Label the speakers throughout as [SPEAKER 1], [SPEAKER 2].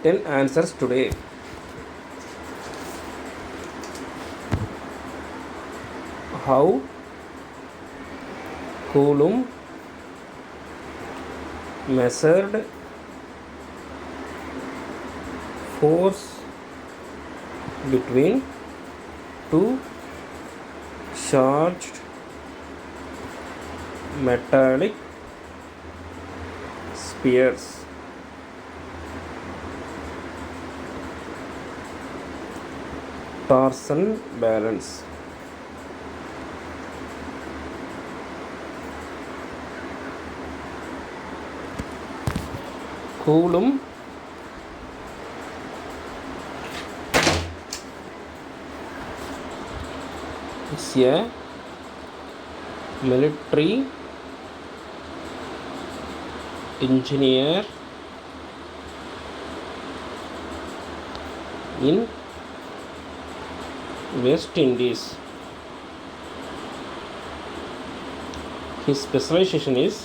[SPEAKER 1] 10 answers today. How coulomb measured force between two charged metallic spheres. Torsion balance. Coulomb is a military engineer in West Indies. His specialization is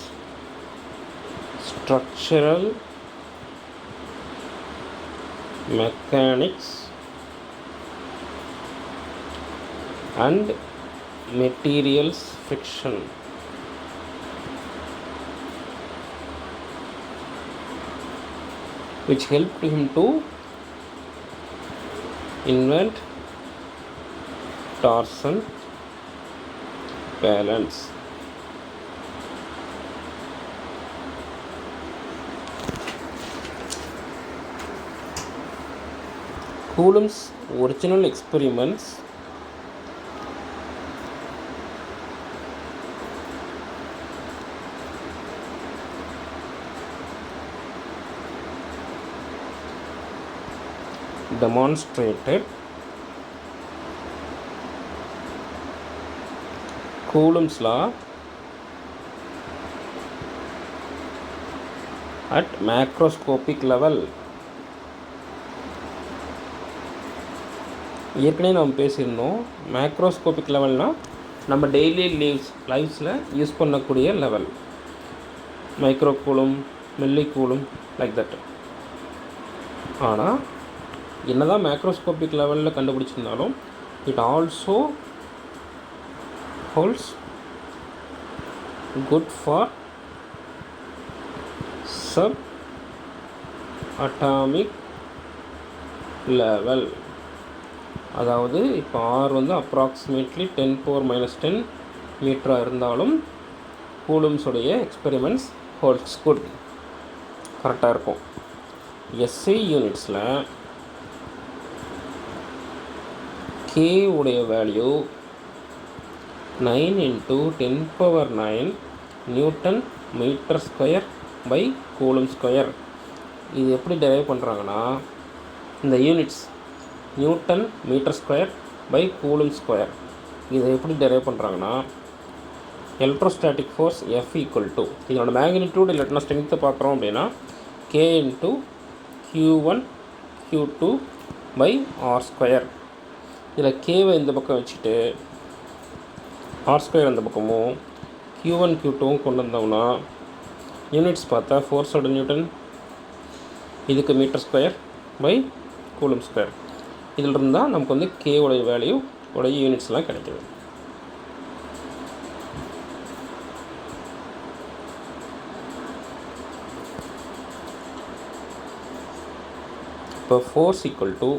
[SPEAKER 1] structural mechanics and materials friction. Which helped him to invent torsion balance. Coulomb's original experiments demonstrated Coulomb's law at macroscopic level. ஏற்கனவே நம்ம பேசியிருந்தோம். Macroscopic லெவல்னால் நம்ம daily லைஃப்ஸில் use பண்ணக்கூடிய லெவல். Micro coulomb, milli coulomb, like that. ஆனால் என்ன தான் மேக்ரோஸ்கோபிக் லெவலில் கண்டுபிடிச்சிருந்தாலும் it also holds good for subatomic level. அதாவது இப்போ ஆர் வந்து அப்ராக்சிமேட்லி 10⁻⁻10 மீட்டராக இருந்தாலும் கூலும்ஸுடைய எக்ஸ்பெரிமெண்ட்ஸ் ஹோல்ட்ஸ் குட், கரெக்டாக இருக்கும். எஸ்ஐ யூனிட்ஸில் கே உடைய value 9 × 10⁻9 newton metre square by coulomb square. இது எப்படி டெரைவ் பண்ணுறாங்கன்னா, இந்த units newton metre square by coulomb square இதை எப்படி டெரைவ் பண்ணுறாங்கன்னா, electrostatic force F equal to இதனோட மேக்னிடியூட் இல்லாட்டினா ஸ்ட்ரென்த்தை பார்க்குறோம் அப்படின்னா K into Q1 Q2 by R square. இதில் கேவை இந்த பக்கம் வச்சுட்டு ஆர் ஸ்கொயர் அந்த பக்கமும் Q1 Q2வும் கொண்டு வந்தோம்னா யூனிட்ஸ் பார்த்தா ஃபோர்ஸோட நியூட்டன், இதுக்கு metre square by coulomb square. இதில் இருந்தால் நமக்கு வந்து கேவோடைய வேல்யூ உடைய யூனிட்ஸ்லாம் கிடைக்குது. இப்போ force equal to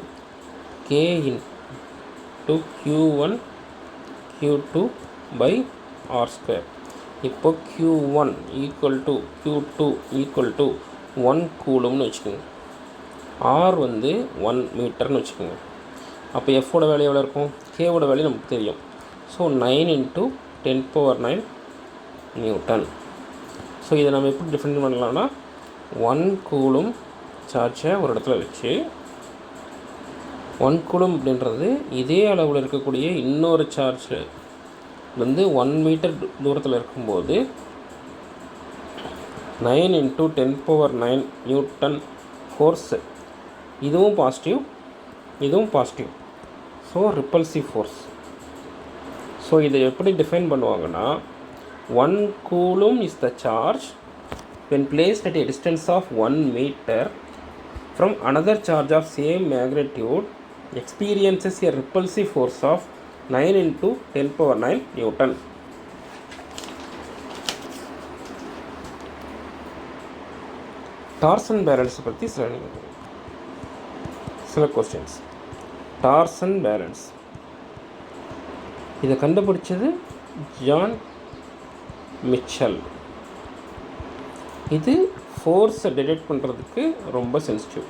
[SPEAKER 1] K into Q1 Q2 by R square. இப்போ Q1 equal to Q2 equal to 1 கூலும்னு வச்சுக்கோங்க. ஆர் வந்து 1 மீட்டர்னு வச்சுக்கோங்க. அப்போ எஃபோட வேல்யூ எவ்வளோ இருக்கும், கேவோட வேல்யூ நமக்கு தெரியும். So 9 × 10⁻9 Newton. ஸோ இதை நம்ம எப்படி டிஃபைன் பண்ணலாம்னா, 1 கூலும் சார்ஜை ஒரு இடத்துல வச்சு 1 கூலும் அப்படின்றது இதே அளவில் இருக்கக்கூடிய இன்னொரு சார்ஜ் வந்து 1 மீட்டர் தூரத்தில் இருக்கும்போது 9 × 10⁻9 நியூட்டன் ஃபோர்ஸு. இதுவும் பாசிட்டிவ், இதுவும் positive. So repulsive force. So இதை எப்படி டிஃபைன் பண்ணுவாங்கன்னா, 1 coulomb is the charge when placed at a distance of 1 meter from another charge of same magnitude experiences a repulsive force of 9 into 10 power 9 Newton. Torsion balance பற்றி சில questions. Torsion balance இதை கண்டுபிடிச்சது John Mitchell. இது ஃபோர்ஸை detect பண்ணுறதுக்கு ரொம்ப sensitive.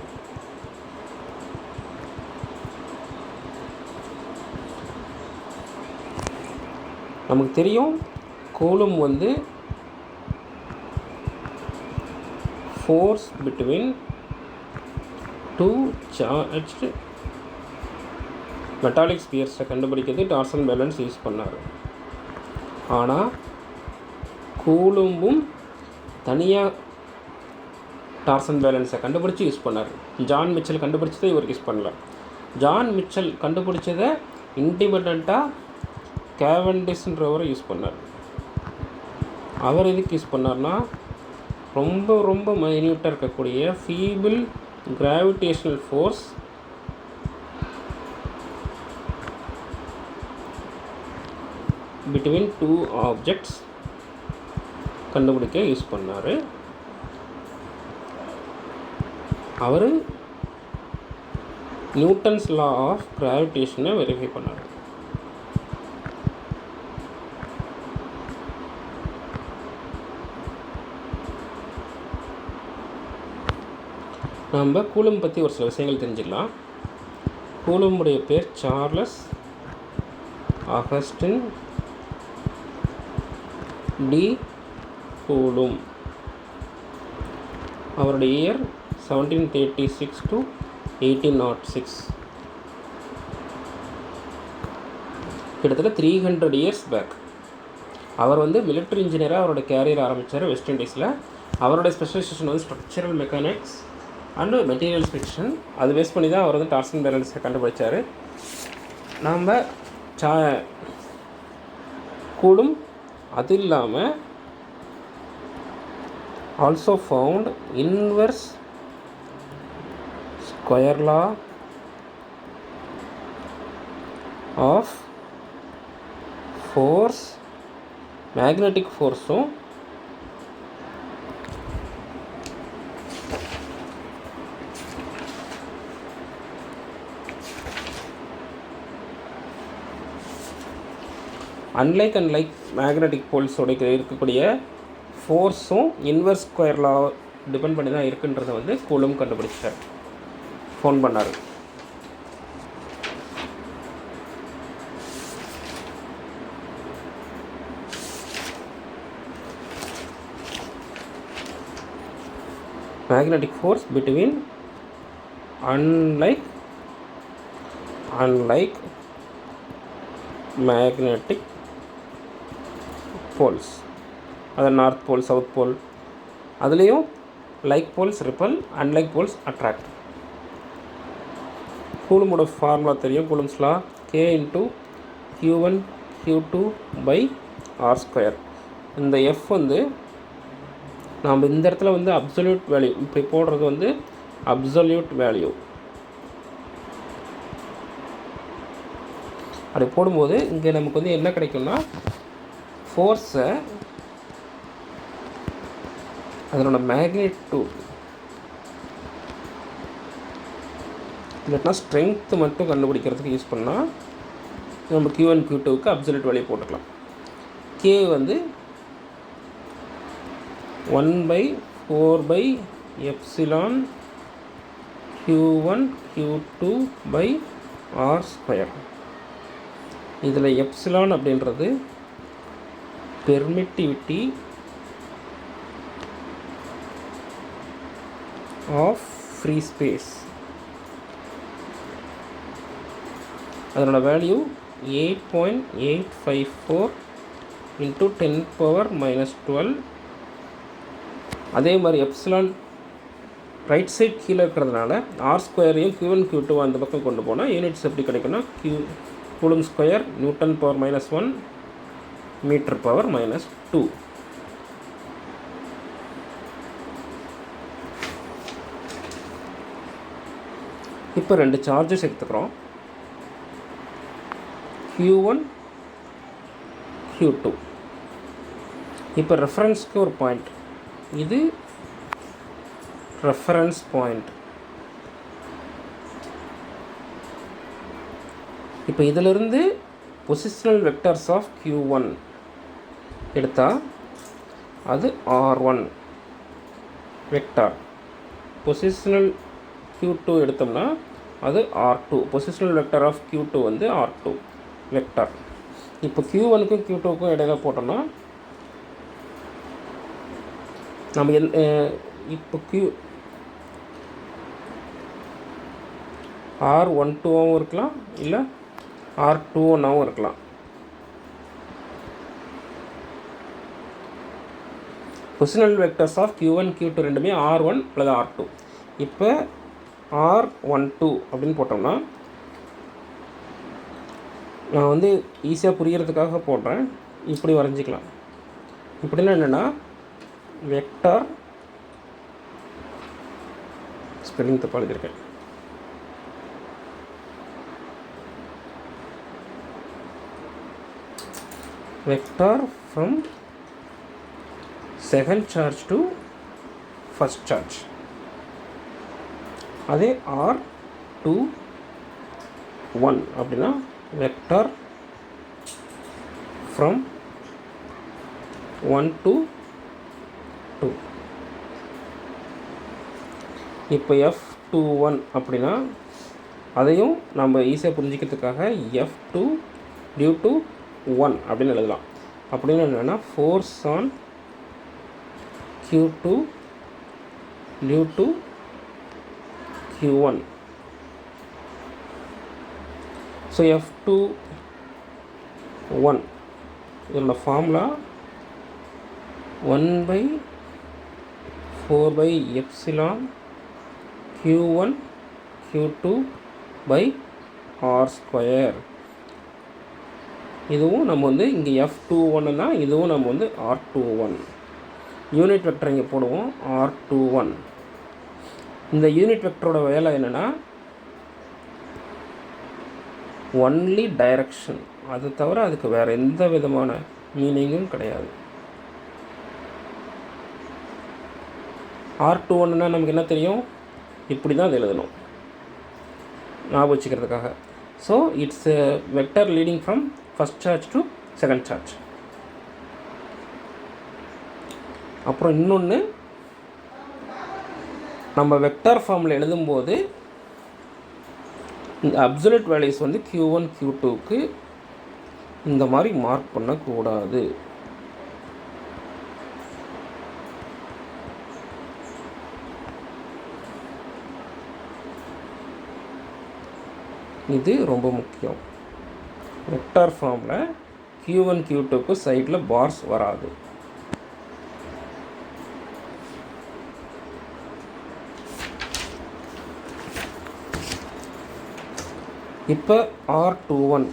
[SPEAKER 1] நமக்கு தெரியும் கூலும் வந்து force between two charged metallic ஸ்பியர்ஸை கண்டுபிடிக்கிறது டார்சன் பேலன்ஸ் யூஸ் பண்ணார். ஆனால் கூலும்பும் தனியாக டார்சன் பேலன்ஸை கண்டுபிடிச்சி யூஸ் பண்ணார். ஜான் மிச்சல் கண்டுபிடிச்சதை இவருக்கு யூஸ் பண்ணல. ஜான் மிச்சல் கண்டுபிடிச்சதை இண்டிபெண்ட்டாக கேவண்டிஷ்ன்றவரை யூஸ் பண்ணார். அவர் எதுக்கு யூஸ் பண்ணார்னா, ரொம்ப ரொம்ப மைன்யூட்டாக இருக்கக்கூடிய feeble gravitational force between two objects கண்டுபிடிக்க யூஸ் பண்ணார். அவர் நியூட்டன்ஸ் லா ஆஃப் கிராவிடேஷனை வெரிஃபை பண்ணார். நம்ம கூலும் பற்றி ஒரு சில விஷயங்கள் தெரிஞ்சுக்கலாம். கூலும்புடைய பேர் சார்லஸ் ஆகஸ்டின் டி கூலும். அவருடைய இயர் 1736 to 1806. கிட்டத்தட்ட 300 இயர்ஸ் பேக். அவர் வந்து மிலிட்ரி இன்ஜினியராக அவரோட கேரியர் ஆரம்பித்தார் வெஸ்ட் இண்டீஸில். அவரோட ஸ்பெஷலைசேஷன் வந்து structural mechanics and materials fiction. அது பேஸ் பண்ணி தான் அவர் வந்து டார்சன் பேலன்ஸை கண்டுபிடிச்சார். நாம் கூலும் அது இல்லாமல் also found inverse square law of force, magnetic ஃபோர்ஸும் அன்லைக் மேக்னெட்டிக் போல்ஸோட இருக்கக்கூடிய ஃபோர்ஸும் இன்வெர்ஸ் ஸ்கொயர் லா டிபெண்ட் பண்ணி தான் இருக்குன்றதை வந்து கூலும் கண்டுபிடிச்சார், ஃபோன் பண்ணார். Magnetic force between unlike magnetic poles, அது நார்த் போல் சவுத் போல், அதுலேயும் like poles repel, unlike poles attract. கூலும்போட ஃபார்முலா தெரியும், coulomb's law K into Q1 Q2 by R square. இந்த F வந்து நாம் இந்த இடத்துல வந்து அப்சல்யூட் வேல்யூ இப்படி போடுறது வந்து அப்சல்யூட் வேல்யூ. அப்படி போடும்போது இங்கே நமக்கு வந்து என்ன கிடைக்கும்னா, ஃபோர்ஸை அதனோட மேக்னிடியூட் இல்லைன்னா ஸ்ட்ரென்த்து மட்டும் கண்டுபிடிக்கிறதுக்கு யூஸ் பண்ணால் நம்ம Q1 Q2க்கு அப்சல்யூட் வேல்யூ போட்டுக்கலாம். K வந்து 1/4 Q1 Q2 by R square. இதில் எப்சிலான் அப்படின்றது பெர்மிட்டிவிட்டி ஆஃப் ஃப்ரீ ஸ்பேஸ். அதனோட வேல்யூ 8.854 இன்ட்டு 10⁻⁻12. அதே மாதிரி எப்சிலான் ரைட் சைட் கீழே இருக்கிறதுனால ஆர் ஸ்கொயரையும் Q1 Q2 அந்த பக்கம் கொண்டு போனால் யூனிட்ஸ் எப்படி கிடைக்குன்னா, coulomb square newton power -1 metre power -2. இப்போ 2 சார்ஜஸ் எடுத்துக்கிறோம், Q1 Q2. இப்போ ரெஃபரன்ஸ்க்கு ஒரு பாயிண்ட், இது ரெஃபரன்ஸ் பாயிண்ட். இப்போ இதிலிருந்து பொசிஷனல் வெக்டர்ஸ் ஆஃப் Q1 எடுத்தால் அது R1 வெக்டார். பொசிஷனல் Q2 எடுத்தோம்னா அது R2. Positional vector of Q2 வந்து R2 வெக்டார். இப்போ Q1க்கும் Q2க்கும் இடையில போட்டோம்னா நம்ம இப்போ R12ஆகவும் இருக்கலாம், இல்லை R21ஆகவும் இருக்கலாம். Positional vectors of Q1 Q2 ரெண்டுமே R1 அல்லது R2. இப்போ R12 அப்படின்னு போட்டோம்னா, நான் வந்து ஈஸியாக புரியறதுக்காக போடுறேன், இப்படி வரைஞ்சிக்கலாம். இப்படின்னா என்னென்னா, வெக்டார் ஸ்பெல்லிங் தப்பாக எழுதியிருக்கேன். Vector from second charge to first charge. அதே R21 அப்படின்னா வெக்டார் ஃப்ரம் 1 to 2. இப்போ F21 அப்படின்னா அதையும் நம்ம ஈஸியாக புரிஞ்சிக்கிறதுக்காக F2 due to 1 அப்படின்னு எழுதலாம். அப்படின்னு என்னென்னா, force on Q2 due to Q1. So F21 இதோட ஃபார்முலா 1/4 Q1 Q2 R². இதுவும் நம்ம வந்து இங்கே F21னா இதுவும் நம்ம வந்து R21. யூனிட் வெக்டர் இங்கே போடுவோம் R21. இந்த யூனிட் வெக்டரோட வேலை என்னென்னா, ஒன்லி டைரக்ஷன், அது தவிர அதுக்கு வேறு எந்த விதமான மீனிங்கும் கிடையாது. R21னா நமக்கு என்ன தெரியும், இப்படி தான் அது எழுதணும் ஞாபகம் வச்சுக்கிறதுக்காக. So it's vector leading from first charge to second charge. அப்புறம் இன்னொன்று, நம்ம வெக்டார் ஃபார்மில் எழுதும்போது இந்த அப்சல்யூட் வேல்யூஸ் வந்து Q1 Q2க்கு இந்த மாதிரி மார்க் பண்ணக்கூடாது. இது ரொம்ப முக்கியம். வெக்டார் ஃபார்மில் Q1 Q2க்கு சைடில் பார்ஸ் வராது. இப்போ R21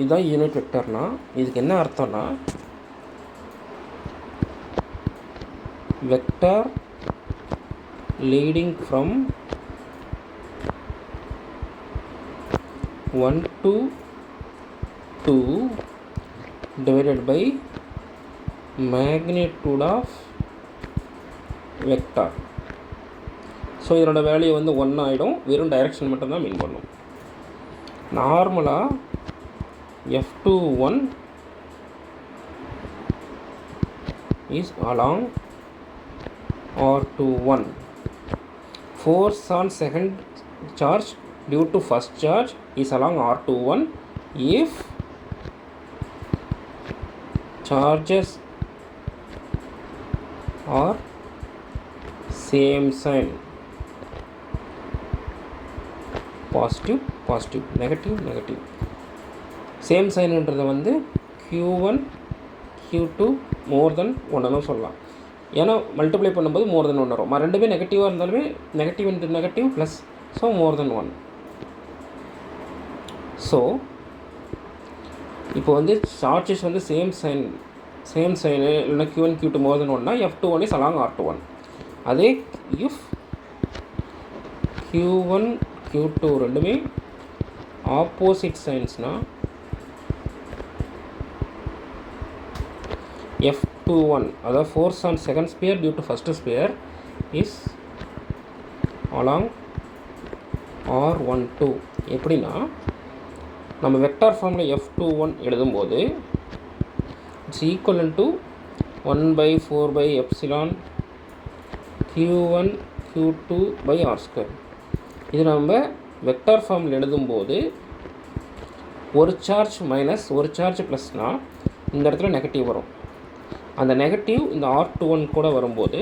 [SPEAKER 1] இதுதான் யூனிட் வெக்டர்னா, இதுக்கு என்ன அர்த்தம்னா, vector leading from 1 to 2 divided by magnitude of vector. So இதனோட வேல்யூ வந்து 1 ஆகிடும், வெறும் டைரக்ஷன் மட்டும்தான் மீன் பண்ணும். நார்மலாக F21 is along R21. Force on second charge due to first charge is along R21 if charges are same sign, positive positive, negative negative. Same சைன்ன்றதை வந்து Q1 Q2 மோர் than 1 சொல்லலாம். ஏன்னா மல்டிப்ளை பண்ணும்போது மோர் தென் 1 வரும். ரெண்டுமே நெகட்டிவாக இருந்தாலுமே negative into negative plus, so more than 1. So இப்போ வந்து சார்ஜஸ் வந்து சேம் சைனு இல்லைனா Q1 Q2 more then 1னா F21 is along R21. அதே இஃப் Q1 Q2 ரெண்டுமே ஆப்போசிட் சைன்ஸ்னால் F21 அதாவது force on second sphere due to first sphere is along R12. எப்படின்னா நம்ம வெக்டார் ஃபார்மில் F21 எழுதும்போது it's ஈக்குவலன் to 1/4 Q1 Q2 R². இது நம்ம வெக்டார் ஃபார்மில் எழுதும்போது ஒரு சார்ஜ் மைனஸ் ஒரு சார்ஜ் ப்ளஸ்னால் இந்த இடத்துல நெகட்டிவ் வரும். அந்த நெகட்டிவ் இந்த R21 கூட வரும்போது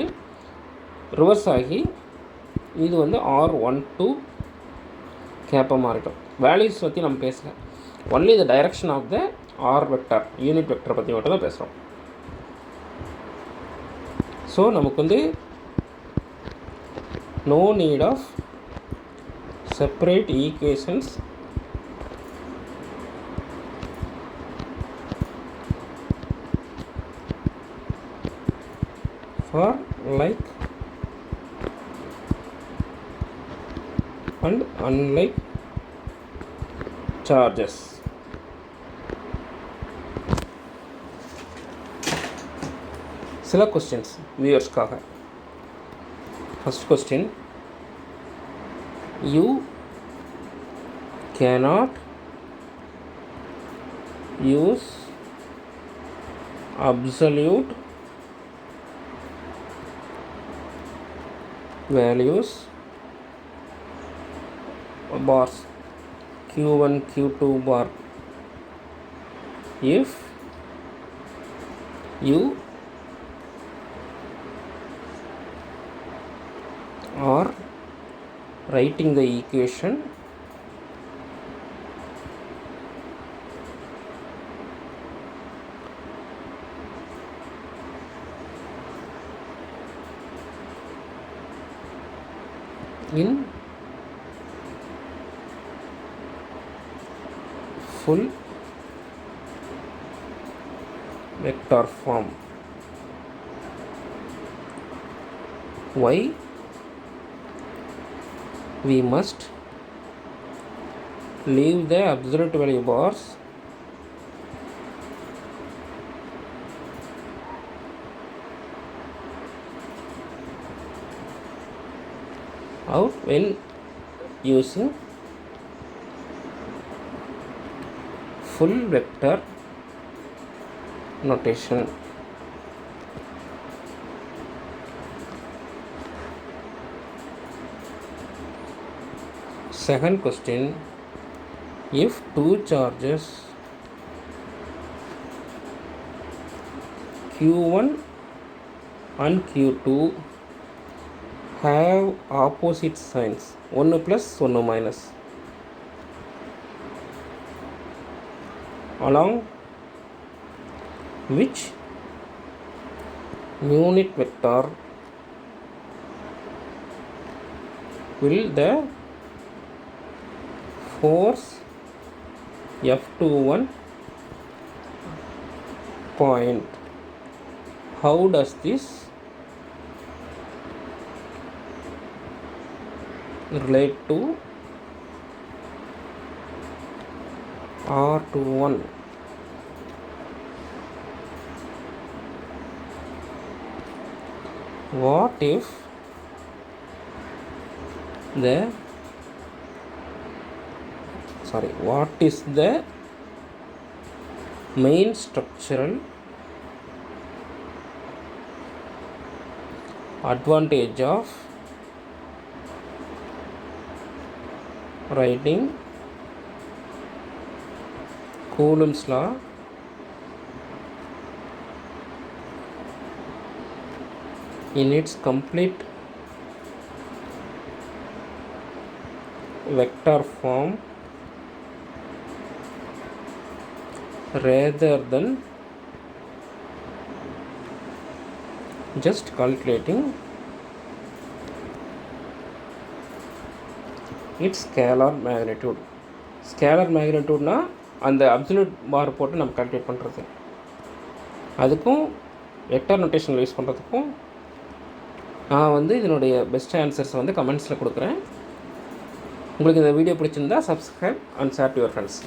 [SPEAKER 1] ரிவர்ஸ் ஆகி இது வந்து R12 கேப்பாக மாறிட்டோம். வேல்யூஸ் பற்றி நம்ம பேசல, only the direction of the R vector unit vector பற்றி மட்டும் தான் பேசுகிறோம். ஸோ நமக்கு வந்து no need of separate equations for like and unlike charges. சில questions viewers-க்காக. First question, you cannot use absolute values bars Q1 Q2 bar if you are writing the equation in full vector form. Why we must leave the absolute value bars out when using full vector notation. Second question, if two charges Q1 and Q2 have opposite signs, 1 plus 1 minus, along which unit vector will the force F21 point? How does this relate to R21? What if what is the main structural advantage of writing Coulomb's law in its complete vector form rather than just calculating its scalar magnitude? Scalar மேக்னிடியூட்னா அந்த absolute பார் போட்டு நம்ம calculate பண்ணுறது, அதுக்கும் vector நோட்டேஷனில் use பண்ணுறதுக்கும் நான் வந்து இதனுடைய பெஸ்ட் ஆன்சர்ஸ் வந்து கமெண்ட்ஸில் கொடுக்குறேன். உங்களுக்கு இந்த வீடியோ பிடிச்சிருந்தா subscribe and share to your friends.